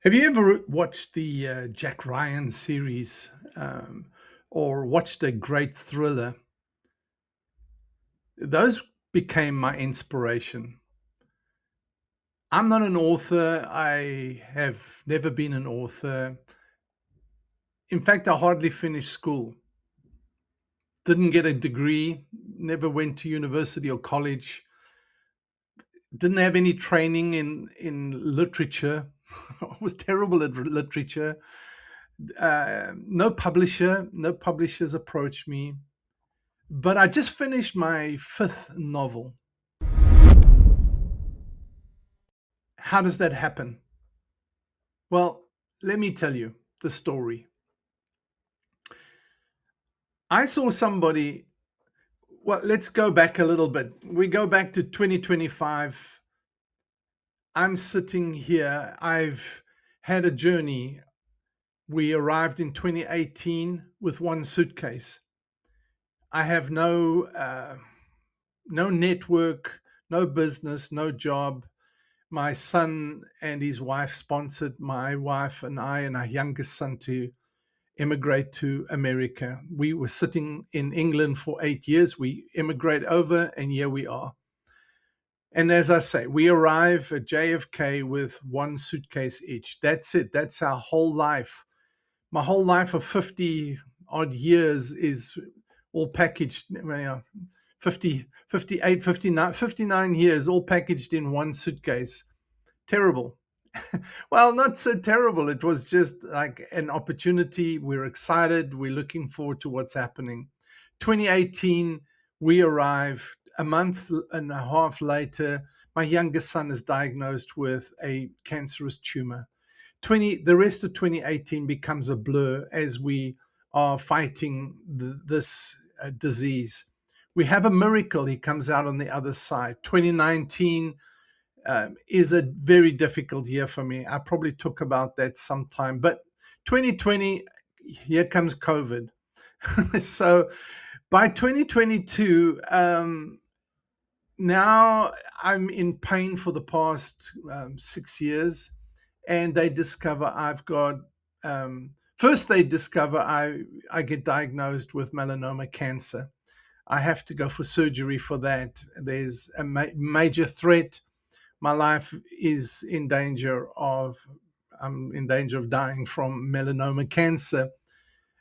Have you ever watched the Jack Ryan series or watched a great thriller? Those became my inspiration. I'm not an author. I have never been an author. In fact, I hardly finished school. Didn't get a degree, never went to university or college, didn't have any training in literature. I was terrible at literature. No publishers approached me. But I just finished my fifth novel. How does that happen? Well, let me tell you the story. I saw somebody, well, let's go back a little bit. We go back to 2025. I'm sitting here. I've had a journey. We arrived in 2018 with one suitcase. I have no network, no business, no job. My son and his wife sponsored my wife and I and our youngest son to immigrate to America. We were sitting in England for 8 years. We immigrate over, and here we are. And as I say, we arrive at JFK with one suitcase each. That's it. That's our whole life. My whole life of 50 odd years is all packaged, 50, 58, 59, 59 years, all packaged in one suitcase. Terrible. Well, not so terrible. It was just like an opportunity. We're excited. We're looking forward to what's happening. 2018, we arrive. A month and a half later, my youngest son is diagnosed with a cancerous tumor. The rest of 2018 becomes a blur as we are fighting this disease. We have a miracle. He comes out on the other side. 2019 is a very difficult year for me. I probably talk about that sometime. But 2020, here comes COVID. So by 2022, now I'm in pain for the past 6 years, and they discover I've got. First, they discover I get diagnosed with melanoma cancer. I have to go for surgery for that. There's a major threat. My life is in danger of I'm in danger of dying from melanoma cancer.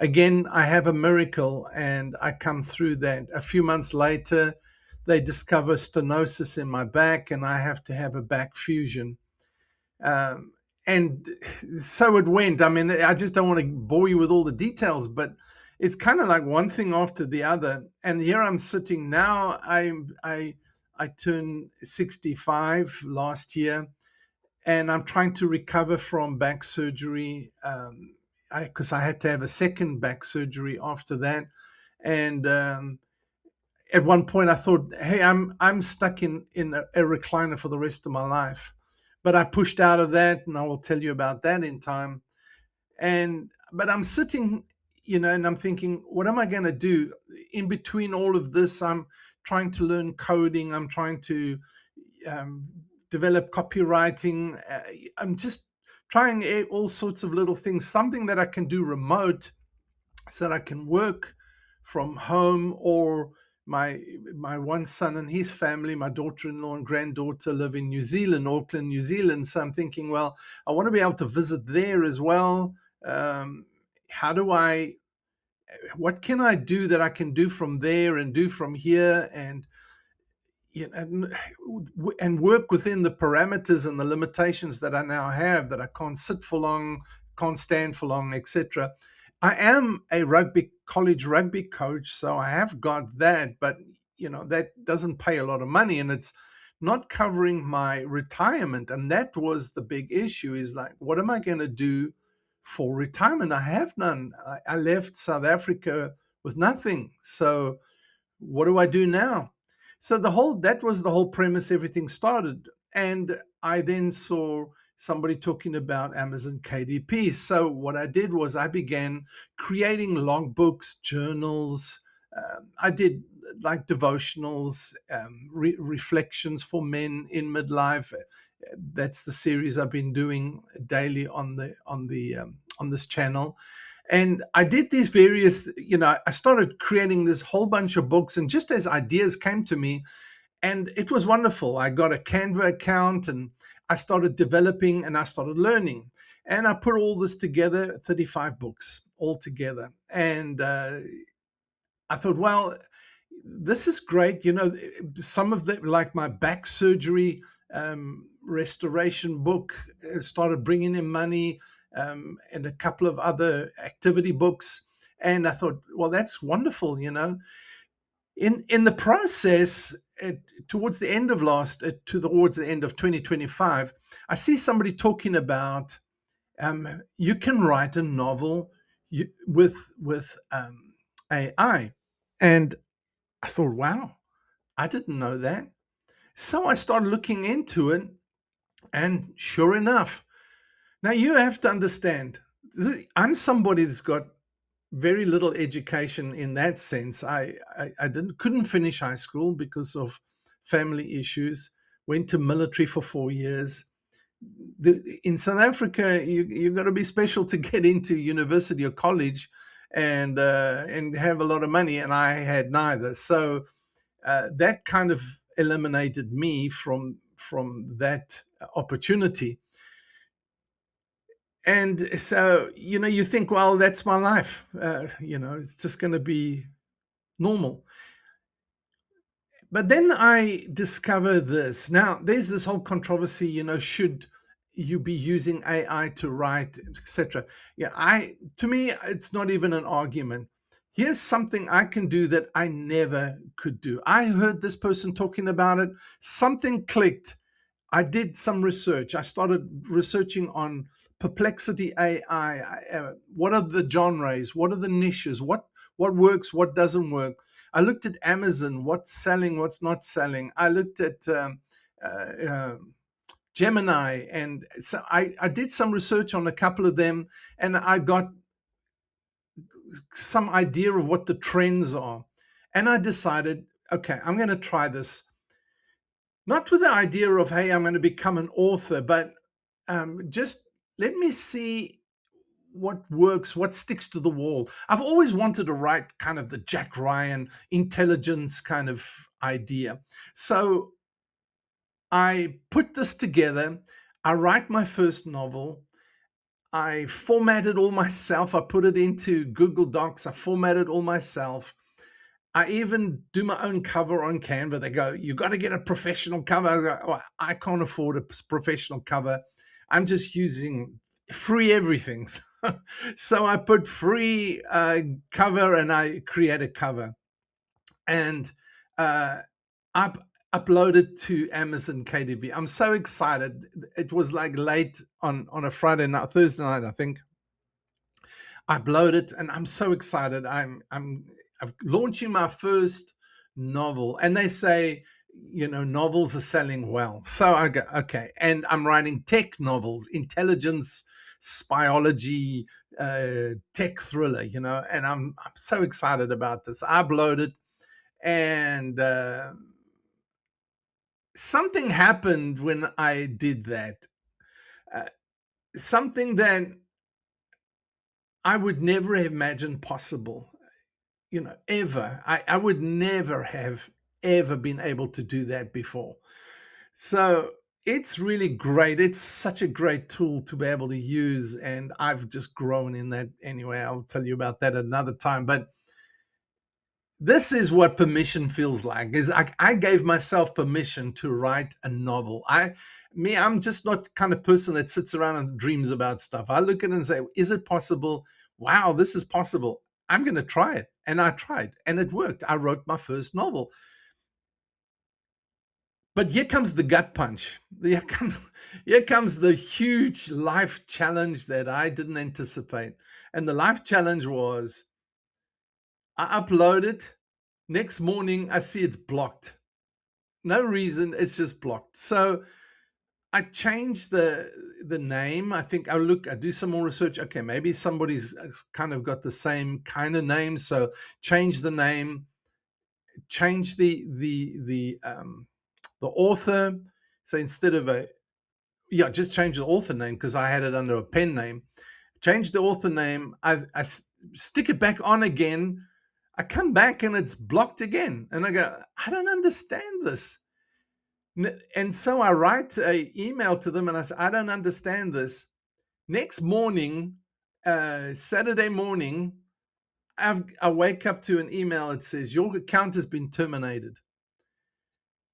Again, I have a miracle and I come through that. A few months later, they discover stenosis in my back and I have to have a back fusion. Um, and so it went. I mean, I just don't want to bore you with all the details, but it's kind of like one thing after the other. And here I'm sitting now. I turned 65 last year, and I'm trying to recover from back surgery. Because I had to have a second back surgery after that, and at one point I thought, hey, I'm stuck in a recliner for the rest of my life. But I pushed out of that, and I will tell you about that in time. And but I'm sitting, and I'm thinking, what am I going to do in between all of this? I'm trying to learn coding. I'm trying to um, develop copywriting. I'm just trying all sorts of little things, something that I can do remote so that I can work from home. Or my one son and his family, my daughter-in-law and granddaughter, live in New Zealand, Auckland, New Zealand. So I'm thinking, well, I want to be able to visit there as well. How do I what can I do that I can do from there and do from here, and and work within the parameters and the limitations that I now have, that I can't sit for long, can't stand for long, etc. I am a college rugby coach, so I have got that, but that doesn't pay a lot of money, and it's not covering my retirement. And that was the big issue, is like, what am I going to do for retirement? I have none. I left South Africa with nothing. So what do I do now? So that was the whole premise. Everything started, and I then saw somebody talking about Amazon KDP. So what I did was I began creating logbooks, journals. I did like devotionals, reflections for men in midlife, That's the series I've been doing daily on this channel. And I did these various, I started creating this whole bunch of books, and just as ideas came to me, and it was wonderful. I got a Canva account, and I started developing, and I started learning. And I put all this together, 35 books all together. And I thought, well, this is great. Some of them, like my back surgery restoration book, started bringing in money, and a couple of other activity books. And I thought, well, that's wonderful. In the process, towards the end of towards the end of 2025, I see somebody talking about you can write a novel with AI, and I thought, wow, I didn't know that. So I started looking into it, and sure enough, now you have to understand, I'm somebody that's got very little education in that sense. I couldn't finish high school because of family issues. Went to military for 4 years. In South Africa, you've got to be special to get into university or college, and have a lot of money. And I had neither, so that kind of eliminated me from that opportunity. And so, you think, well, that's my life. It's just going to be normal. But then I discover this. Now, there's this whole controversy, should you be using AI to write, etc. Yeah, to me, it's not even an argument. Here's something I can do that I never could do. I heard this person talking about it. Something clicked. I did some research. I started researching on Perplexity AI. What are the genres? What are the niches? What works? What doesn't work? I looked at Amazon. What's selling? What's not selling? I looked at uh, Gemini, and so I did some research on a couple of them, and I got some idea of what the trends are. And I decided, okay, I'm going to try this. Not with the idea of, hey, I'm going to become an author, but just let me see what works, what sticks to the wall. I've always wanted to write kind of the Jack Ryan intelligence kind of idea. So I put this together. I write my first novel. I formatted all myself. I put it into Google Docs. I formatted all myself. I even do my own cover on Canva. They go, you got to get a professional cover. I go, oh, I can't afford a professional cover. I'm just using free everything. So I put free cover, and I create a cover, and I upload it to Amazon KDP. I'm so excited. It was like late on a Friday night, Thursday night, I think. I upload it, and I'm so excited. I'm launching my first novel, and they say, novels are selling well. So I go, okay, and I'm writing tech novels, intelligence, biology, tech thriller, and I'm so excited about this. I upload it, and something happened when I did that. Uh, Something that I would never have imagined possible. Ever. I would never have ever been able to do that before. So it's really great. It's such a great tool to be able to use. And I've just grown in that anyway. I'll tell you about that another time. But this is what permission feels like. Is I gave myself permission to write a novel. I'm just not the kind of person that sits around and dreams about stuff. I look at it and say, is it possible? Wow, this is possible. I'm going to try it. And I tried, and it worked. I wrote my first novel. But here comes the gut punch. Here comes the huge life challenge that I didn't anticipate. And the life challenge was, I upload it. Next morning, I see it's blocked. No reason, it's just blocked. So I changed the name. I think I do some more research. Okay, maybe somebody's kind of got the same kind of name. So change the name, change the author. So instead of Yeah, just change the author name because I had it under a pen name. Change the author name. Stick it back on again. I come back and it's blocked again. And I go, I don't understand this. And so I write an email to them and I say, I don't understand this. Next morning, Saturday morning, I wake up to an email that says, your account has been terminated.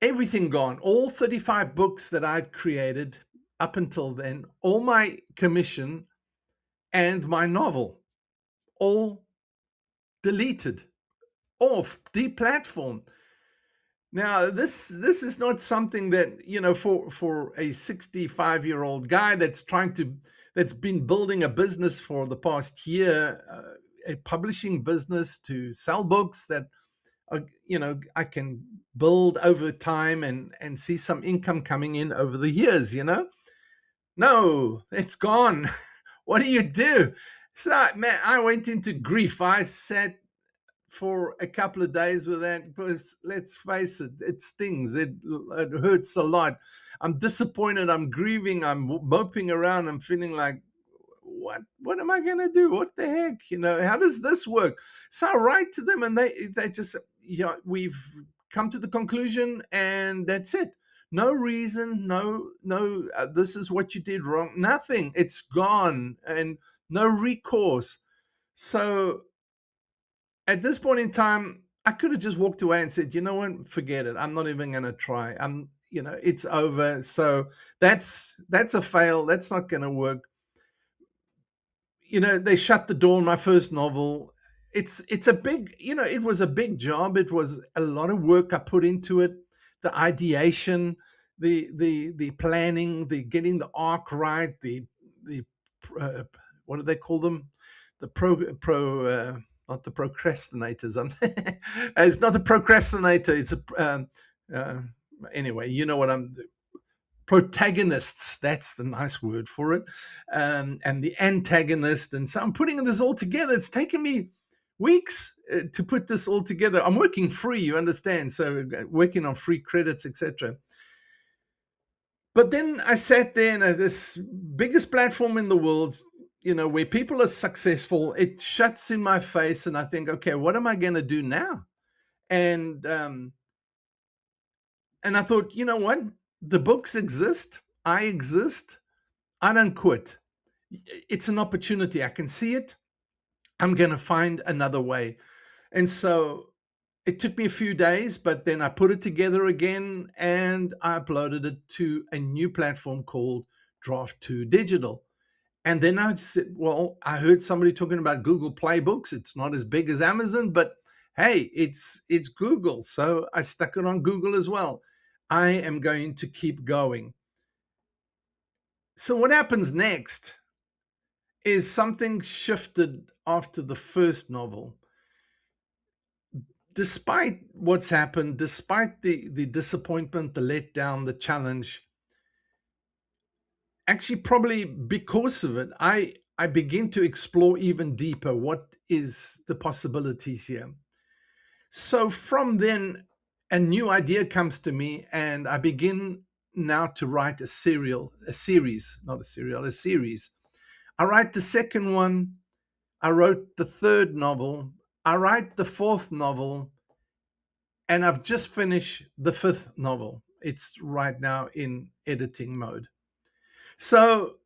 Everything gone. All 35 books that I'd created up until then, all my commission and my novel, all deleted, off, deplatformed. Now, this is not something that, for a 65-year-old guy that's been building a business for the past year, a publishing business to sell books that I can build over time and see some income coming in over the years. No, it's gone. What do you do? So, man, I went into grief. I sat for a couple of days with that because, let's face it, it stings. It hurts a lot. I'm disappointed. I'm grieving. I'm moping around. I'm feeling like, what am I going to do? What the heck? How does this work? So I write to them and they just, we've come to the conclusion and that's it. No reason, no, this is what you did wrong. Nothing. It's gone and no recourse. So at this point in time, I could have just walked away and said, you know what, forget it. I'm not even going to try. It's over. So that's a fail. That's not going to work. They shut the door on my first novel. It's a big, it was a big job. It was a lot of work I put into it. The ideation, the planning, the getting the arc right, the what do they call them? The not the procrastinators. It's not the procrastinator. It's anyway. You know what I'm. Protagonists, that's the nice word for it, and the antagonist. And so I'm putting this all together. It's taken me weeks to put this all together. I'm working free, you understand, so working on free credits, etc. But then I sat there and this biggest platform in the world, where people are successful, it shuts in my face and I think, okay, what am I going to do now? And I thought, you know what? The books exist. I exist. I don't quit. It's an opportunity. I can see it. I'm going to find another way. And so it took me a few days, but then I put it together again and I uploaded it to a new platform called Draft2 Digital. And then I said, well, I heard somebody talking about Google Play Books. It's not as big as Amazon, but hey, it's Google. So I stuck it on Google as well. I am going to keep going. So what happens next is something shifted after the first novel. Despite what's happened, despite the disappointment, the letdown, the challenge, actually probably because of it, I begin to explore even deeper what is the possibilities here. So from then, a new idea comes to me and I begin now to write a series. I write the second one. I wrote the third novel. I write the fourth novel. And I've just finished the fifth novel. It's right now in editing mode. So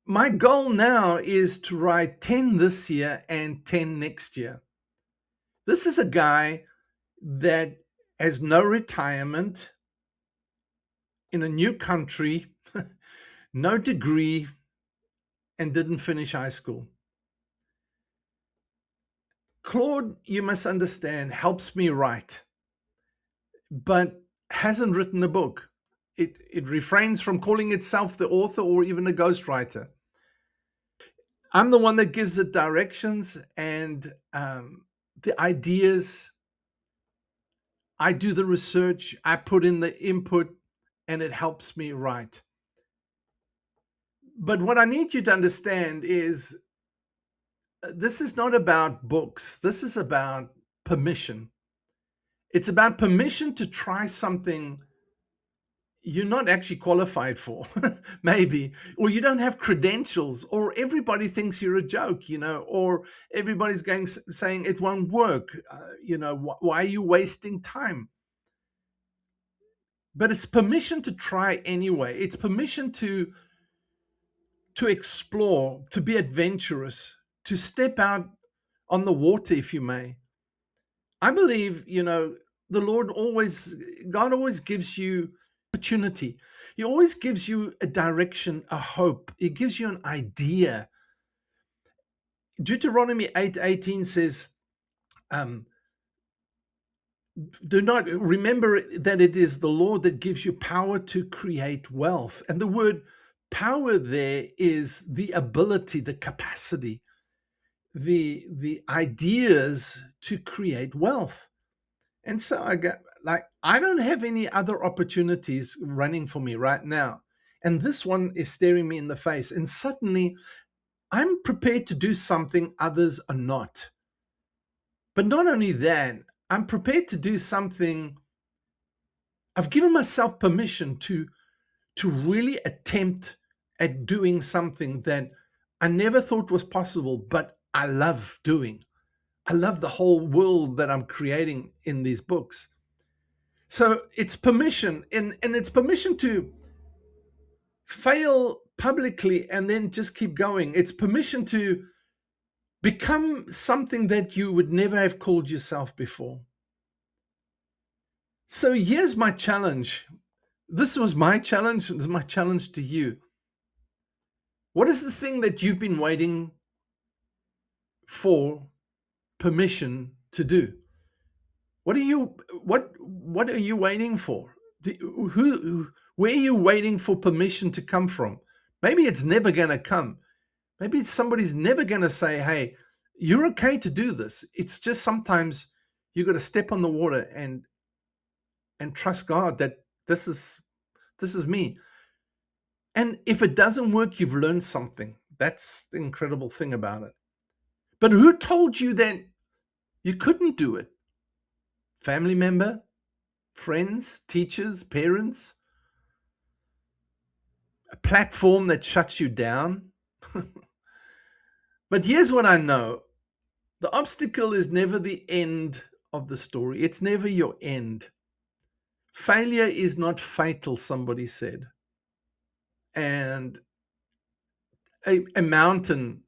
my goal now is to write 10 this year and 10 next year. This is a guy that has no retirement, in a new country, no degree, and didn't finish high school. Claude, you must understand, helps me write, but hasn't written a book. It refrains from calling itself the author or even a ghostwriter. I'm the one that gives it directions and the ideas. I do the research, I put in the input, and it helps me write. But what I need you to understand is this is not about books. This is about permission. It's about permission to try something you're not actually qualified for, maybe, or you don't have credentials, or everybody thinks you're a joke, or everybody's saying it won't work. Why are you wasting time? But it's permission to try anyway. It's permission to explore, to be adventurous, to step out on the water, if you may. I believe, God always gives you opportunity. He always gives you a direction, a hope. He gives you an idea. Deuteronomy 8:18 says, do not remember that it is the Lord that gives you power to create wealth. And the word power there is the ability, the capacity, the ideas to create wealth. And so I don't have any other opportunities running for me right now. And this one is staring me in the face. And suddenly I'm prepared to do something others are not. But not only that, I'm prepared to do something. I've given myself permission to really attempt at doing something that I never thought was possible, but I love doing. I love the whole world that I'm creating in these books. So it's permission, and it's permission to fail publicly and then just keep going. It's permission to become something that you would never have called yourself before. So here's my challenge. This was my challenge. This is my challenge to you. What is the thing that you've been waiting for permission to do? What are you waiting for? Where are you waiting for permission to come from? Maybe it's never going to come. Maybe somebody's never going to say, hey, you're okay to do this. It's just sometimes you got to step on the water and trust God that this is me. And if it doesn't work, you've learned something. That's the incredible thing about it. But who told you that you couldn't do it? Family member, friends, teachers, parents, a platform that shuts you down. But here's what I know. The obstacle is never the end of the story. It's never your end. Failure is not fatal, somebody said. And a mountain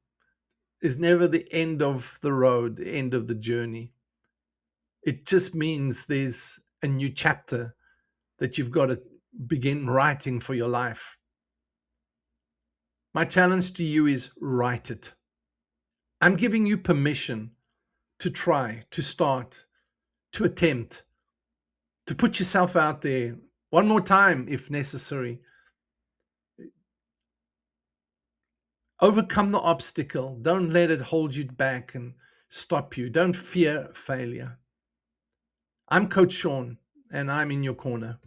is never the end of the road, the end of the journey. It just means there's a new chapter that you've got to begin writing for your life. My challenge to you is write it. I'm giving you permission to try, to start, to attempt, to put yourself out there one more time if necessary. Overcome the obstacle. Don't let it hold you back and stop you. Don't fear failure. I'm Coach Sean, and I'm in your corner.